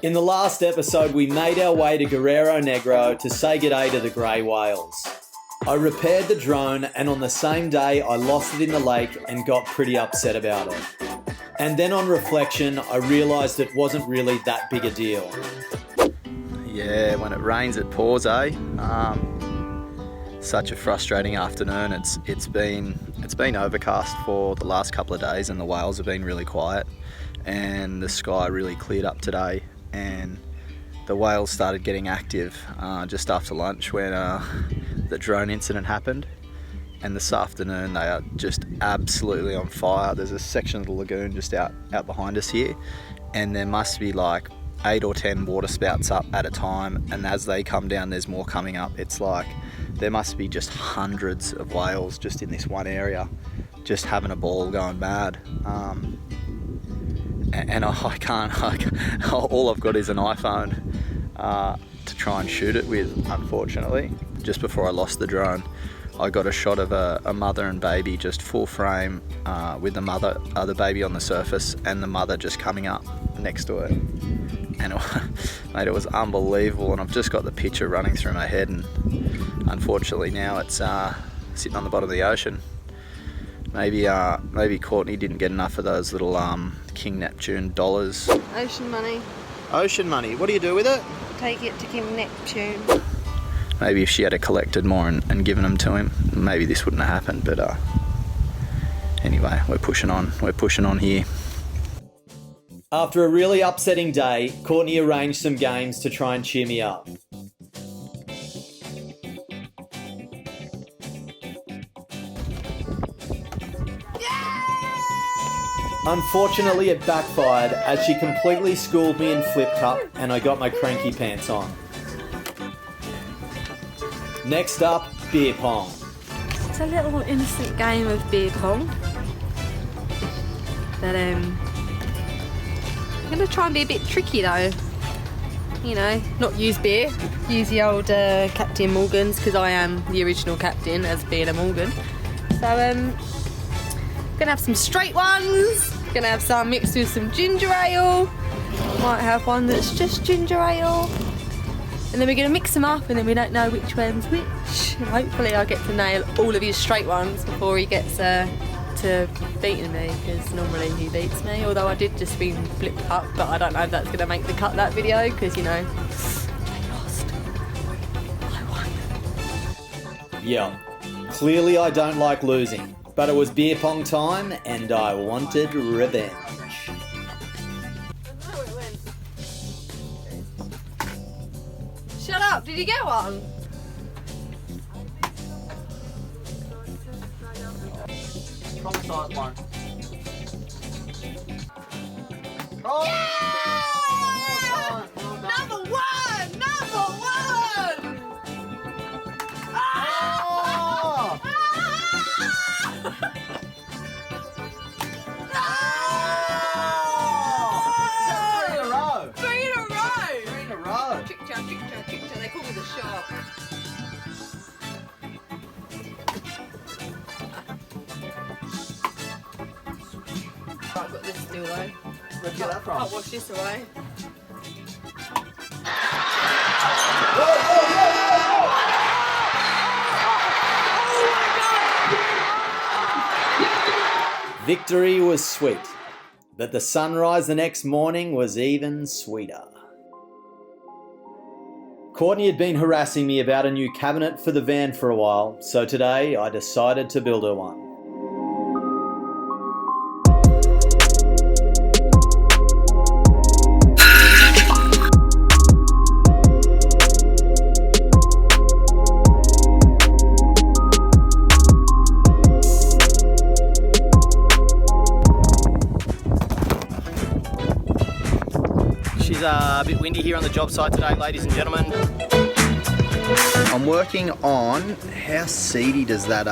In the last episode, we made our way to Guerrero Negro to say g'day to the grey whales. I repaired the drone, and on the same day I lost it in the lake and got pretty upset about it. And then on reflection, I realised it wasn't really that big a deal. Yeah, when it rains it pours, eh? Such a frustrating afternoon. It's been overcast for the last couple of days and the whales have been really quiet, and the sky really cleared up today, and the whales started getting active just after lunch when the drone incident happened. And this afternoon they are just absolutely on fire. There's a section of the lagoon just out behind us here, and there must be like 8 or 10 water spouts up at a time, and as they come down there's more coming up. It's like there must be just hundreds of whales just in this one area, just having a ball, going mad. And I can't, all I've got is an iPhone to try and shoot it with, unfortunately. Just before I lost the drone, I got a shot of a mother and baby, just full frame, with the baby on the surface and the mother just coming up next to it. And mate, it was unbelievable, and I've just got the picture running through my head, and unfortunately now it's sitting on the bottom of the ocean. Maybe Courtney didn't get enough of those little King Neptune dollars. Ocean money. Ocean money. What do you do with it? Take it to King Neptune. Maybe if she had collected more and given them to him, maybe this wouldn't have happened. But anyway, we're pushing on. We're pushing on here. After a really upsetting day, Courtney arranged some games to try and cheer me up. Unfortunately, it backfired as she completely schooled me in flip cup and I got my cranky pants on. Next up, beer pong. It's a little innocent game of beer pong. But I'm going to try and be a bit tricky though. You know, not use beer, use the old Captain Morgan's, because I am the original captain as being a Morgan. So I'm going to have some straight ones. Gonna have some mixed with some ginger ale. Might have one that's just ginger ale. And then we're gonna mix them up, and then we don't know which one's which. And hopefully I get to nail all of his straight ones before he gets to beating me, because normally he beats me. Although I did just win flip cup, but I don't know if that's gonna make the cut, that video, because you know, I lost. I won. Yeah, clearly I don't like losing. But it was beer pong time and I wanted revenge. Shut up, did you get one? Traumatized one. Oh! Yeah! Number one! Number one! Oh! They call me the shark. I've got this still though. Where'd you get that from? I'll wash this away. Victory was sweet, but the sunrise the next morning was even sweeter. Courtney had been harassing me about a new cabinet for the van for a while, so today I decided to build her one. She's a bit windy here on the job site today, ladies and gentlemen. I'm working on, how seedy does that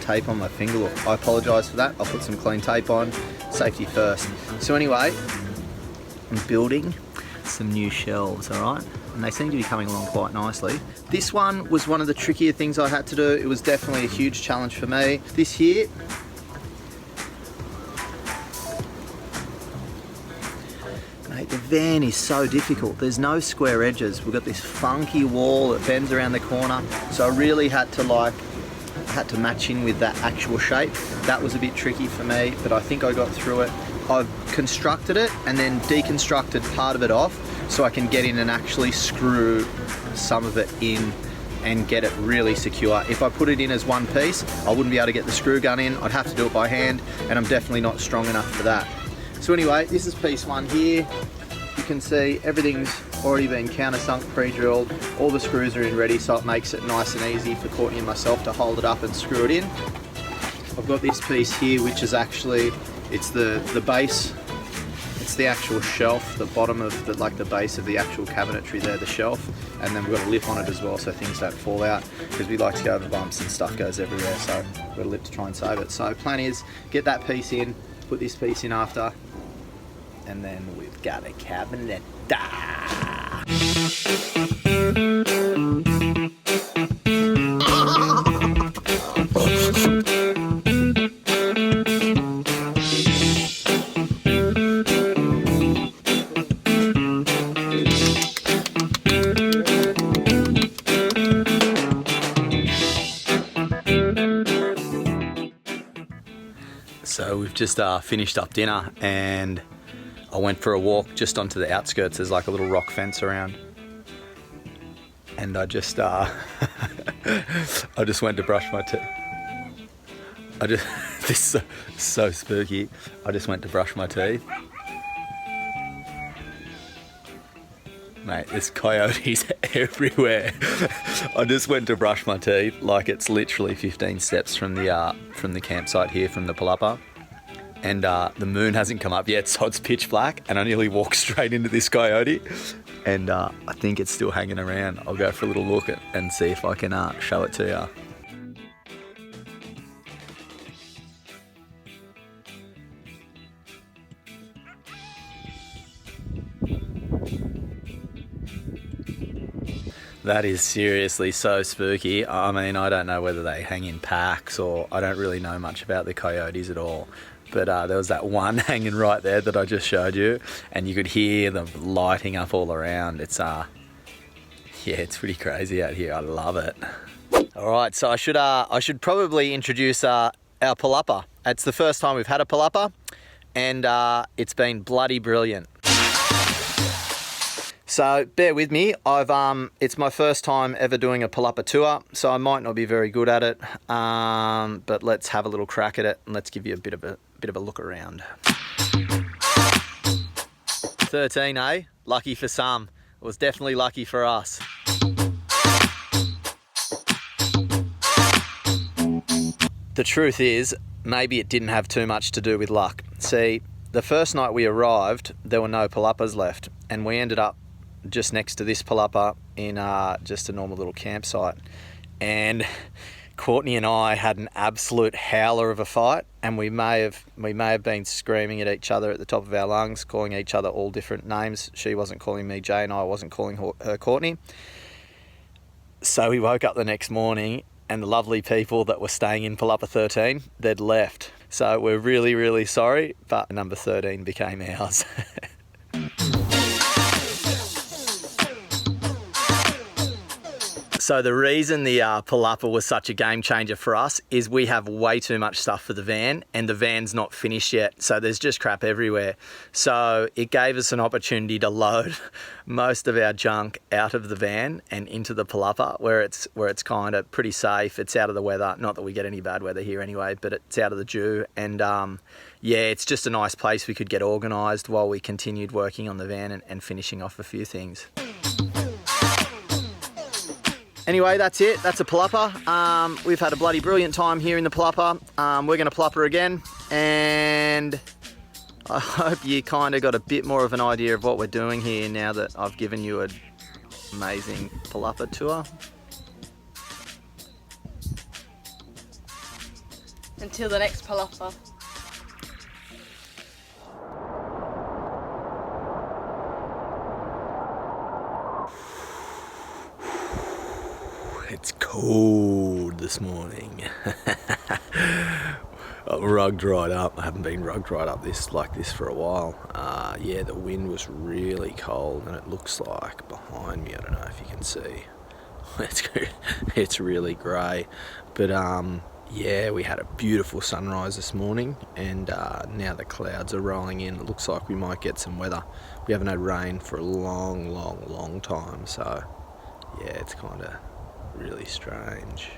tape on my finger look? I apologise for that. I'll put some clean tape on, safety first. So anyway, I'm building some new shelves, all right? And they seem to be coming along quite nicely. This one was one of the trickier things I had to do. It was definitely a huge challenge for me. This here, mate, the van is so difficult. There's no square edges. We've got this funky wall that bends around the corner. So I really had to match in with that actual shape. That was a bit tricky for me, but I think I got through it. I've constructed it and then deconstructed part of it off so I can get in and actually screw some of it in and get it really secure. If I put it in as one piece, I wouldn't be able to get the screw gun in. I'd have to do it by hand, and I'm definitely not strong enough for that. So anyway, this is piece one here. You can see everything's already been countersunk, pre-drilled. All the screws are in ready, so it makes it nice and easy for Courtney and myself to hold it up and screw it in. I've got this piece here, which is actually, it's the base. It's the actual shelf, the bottom of the base of the actual cabinetry there, the shelf. And then we've got a lip on it as well so things don't fall out, because we like to go over bumps and stuff goes everywhere, so we've got a lip to try and save it. So plan is, get that piece in, put this piece in after, and then we've got a cabinet. So we've just finished up dinner and I went for a walk just onto the outskirts. There's like a little rock fence around. And I just I just went to brush my teeth. This is so spooky. I just went to brush my teeth. Mate, there's coyotes everywhere. I just went to brush my teeth, like it's literally 15 steps from the campsite here, from the Palapa. And the moon hasn't come up yet, so it's pitch black, and I nearly walked straight into this coyote. And I think it's still hanging around. I'll go for a little look and see if I can show it to you. That is seriously so spooky. I mean, I don't know whether they hang in packs, or I don't really know much about the coyotes at all. But there was that one hanging right there that I just showed you, and you could hear them lighting up all around. It's yeah, it's pretty crazy out here. I love it. All right, so I should probably introduce our Palapa. It's the first time we've had a Palapa, and it's been bloody brilliant. So bear with me, it's my first time ever doing a Palapa tour, so I might not be very good at it, but let's have a little crack at it and let's give you a bit of a look around. 13, eh? Lucky for some. It was definitely lucky for us. The truth is, maybe it didn't have too much to do with luck. See, the first night we arrived, there were no Palapas left, and we ended up just next to this Palapa in just a normal little campsite. And Courtney and I had an absolute howler of a fight, and we may have been screaming at each other at the top of our lungs, calling each other all different names. She wasn't calling me Jay and I wasn't calling her Courtney. So we woke up the next morning and the lovely people that were staying in Palapa 13, they'd left. So we're really, really sorry, but number 13 became ours. So the reason the Palapa was such a game changer for us is we have way too much stuff for the van, and the van's not finished yet, so there's just crap everywhere. So it gave us an opportunity to load most of our junk out of the van and into the Palapa, where it's kind of pretty safe. It's out of the weather, not that we get any bad weather here anyway, but it's out of the dew, and yeah, it's just a nice place we could get organised while we continued working on the van and finishing off a few things. Anyway, that's it. That's a Palapa. We've had a bloody brilliant time here in the Palapa. We're going to Palapa again, and I hope you kind of got a bit more of an idea of what we're doing here now that I've given you an amazing Palapa tour. Until the next Palapa. It's cold this morning. Rug dried up. I haven't been rug dried up like this for a while. Yeah, the wind was really cold, and it looks like behind me, I don't know if you can see, it's really grey. But yeah, we had a beautiful sunrise this morning, and now the clouds are rolling in. It looks like we might get some weather. We haven't had rain for a long time, so yeah, it's kind of really strange.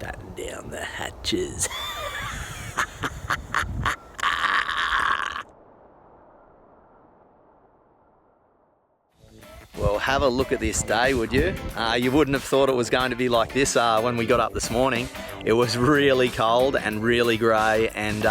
Batten down the hatches. Well, have a look at this day, would you? You wouldn't have thought it was going to be like this when we got up this morning. It was really cold and really grey, and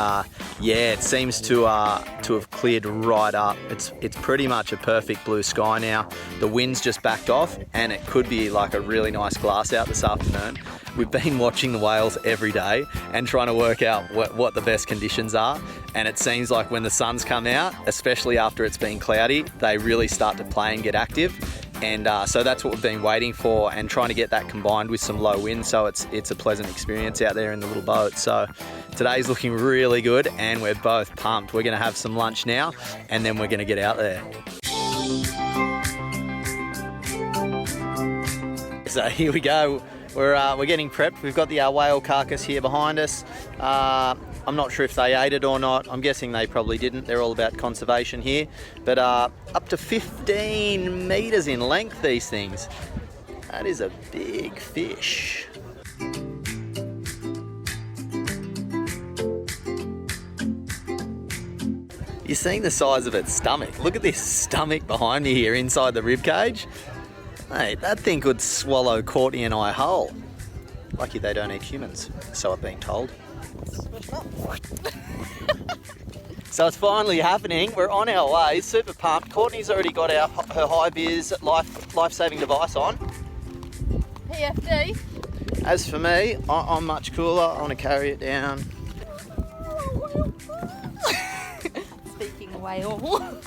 yeah, it seems to have cleared right up. It's pretty much a perfect blue sky now. The wind's just backed off, and it could be like a really nice glass out this afternoon. We've been watching the whales every day and trying to work out what the best conditions are. And it seems like when the sun's come out, especially after it's been cloudy, they really start to play and get active. And so that's what we've been waiting for, and trying to get that combined with some low wind, so it's a pleasant experience out there in the little boat. So today's looking really good, and we're both pumped. We're going to have some lunch now, and then we're going to get out there. So here we go. We're getting prepped. We've got the whale carcass here behind us. I'm not sure if they ate it or not. I'm guessing they probably didn't. They're all about conservation here. But up to 15 metres in length, these things. That is a big fish. You're seeing the size of its stomach. Look at this stomach behind me here inside the rib cage. Mate, that thing could swallow Courtney and I whole. Lucky they don't eat humans, so I've been told. So it's finally happening. We're on our way, super pumped. Courtney's already got her high-vis life-saving device on. PFD. As for me, I'm much cooler. I want to carry it down. Speaking of whale.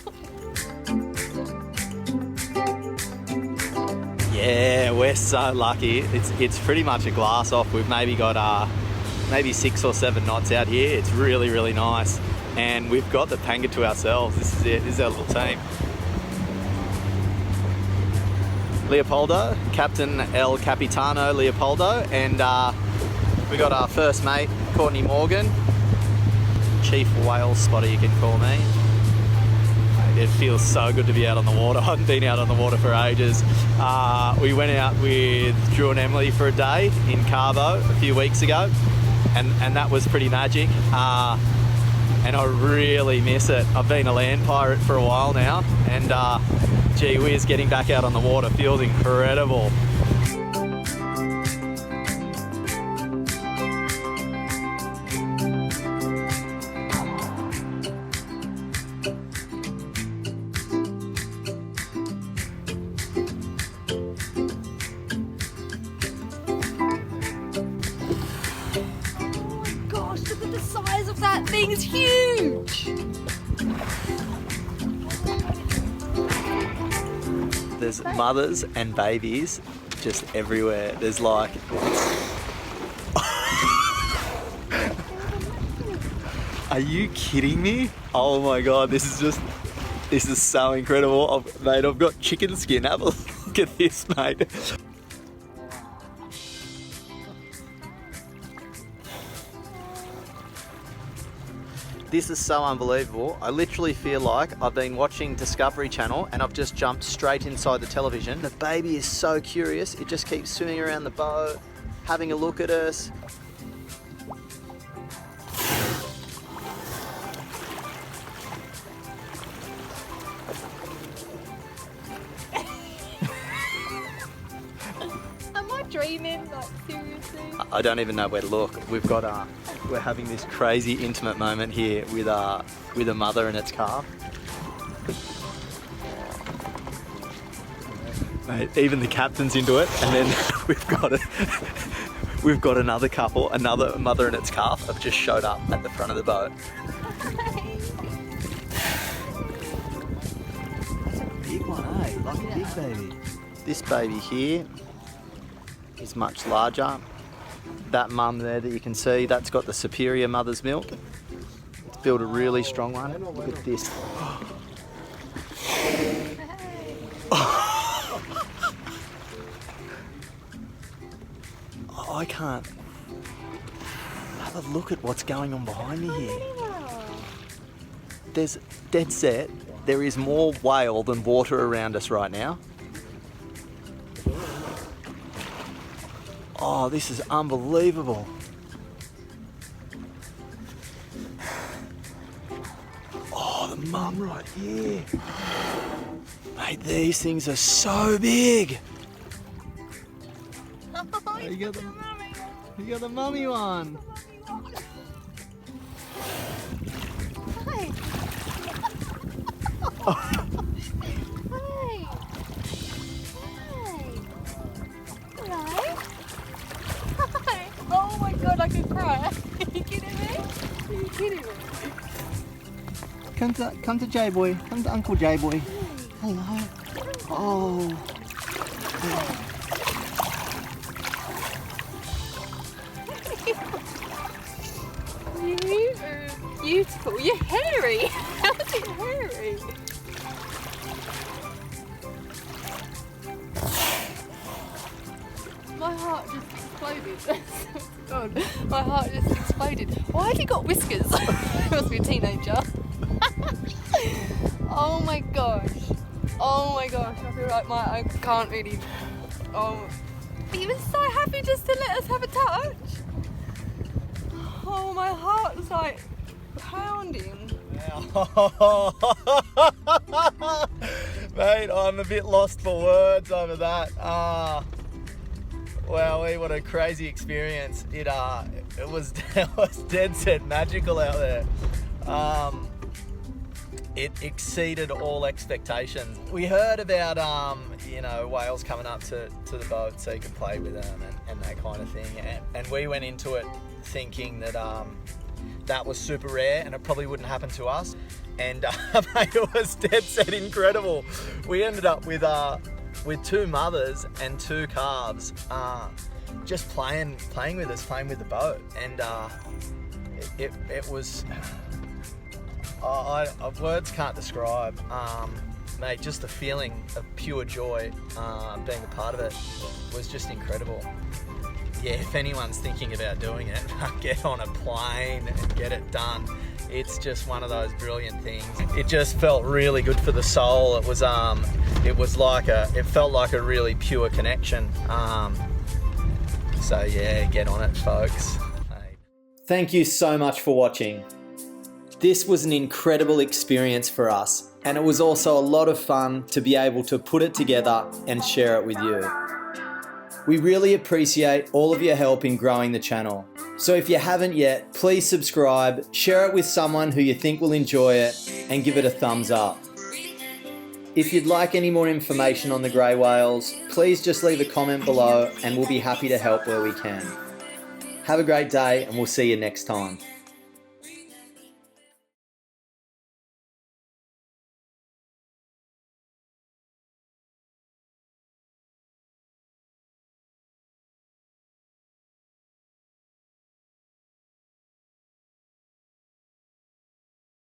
Yeah, we're so lucky. It's pretty much a glass off. We've maybe got maybe 6 or 7 knots out here. It's really nice, and we've got the panga to ourselves. This is it. This is our little team. Leopoldo, Captain El Capitano Leopoldo, and we got our first mate, Courtney Morgan, Chief Whale Spotter, you can call me. It feels so good to be out on the water. I haven't been out on the water for ages. We went out with Drew and Emily for a day in Cabo a few weeks ago, and that was pretty magic. And I really miss it. I've been a land pirate for a while now, and gee whiz, getting back out on the water feels incredible. That thing's huge! There's mothers and babies just everywhere. There's like... Are you kidding me? Oh my god, this is so incredible. Mate, I've got chicken skin. Have a look at this, mate. This is so unbelievable. I literally feel like I've been watching Discovery Channel and I've just jumped straight inside the television. The baby is so curious. It just keeps swimming around the boat, having a look at us. Am I dreaming? Like, seriously? I don't even know where to look. We've got we're having this crazy intimate moment here with a mother and its calf. Mate, even the captain's into it, and then we've got another couple, another mother and its calf have just showed up at the front of the boat. Big one, eh? Like a big baby. This baby here is much larger. that mum there that you can see, that's got the superior mother's milk. Let's build a really strong one. Look at this. I can't have a look at what's going on behind me here. There's dead set. There is more whale than water around us right now. Oh, this is unbelievable. Oh, the mum right here. Mate, these things are so big. You got the mummy one. Hi. Hi. Hello. Hi. Oh my god, I could cry. Are you kidding me? Are you kidding me? Come to J-Boy. Come to Uncle J-Boy. Hello. Oh. You are beautiful. You're hairy. How's it hairy? My heart just exploded. God, my heart just exploded. Why have you got whiskers? You must be a teenager. Oh my gosh. Oh my gosh. I feel like I can't really. Oh. He was so happy just to let us have a touch. Oh, my heart's like pounding. Mate, I'm a bit lost for words over that. Wow, what a crazy experience. It was dead set magical out there. It exceeded all expectations. We heard about whales coming up to the boat so you could play with them and that kind of thing, and we went into it thinking that that was super rare and it probably wouldn't happen to us, and mate, it was dead set incredible. We ended up with 2 mothers and 2 calves just playing with us, playing with the boat, and it was words can't describe, mate, just the feeling of pure joy being a part of it was just incredible. Yeah, if anyone's thinking about doing it, get on a plane and get it done. It's just one of those brilliant things. It just felt really good for the soul. It felt like a really pure connection. So yeah, get on it, folks. Thank you so much for watching. This was an incredible experience for us, and it was also a lot of fun to be able to put it together and share it with you. We really appreciate all of your help in growing the channel. So if you haven't yet, please subscribe, share it with someone who you think will enjoy it, and give it a thumbs up. If you'd like any more information on the grey whales, please just leave a comment below and we'll be happy to help where we can. Have a great day and we'll see you next time.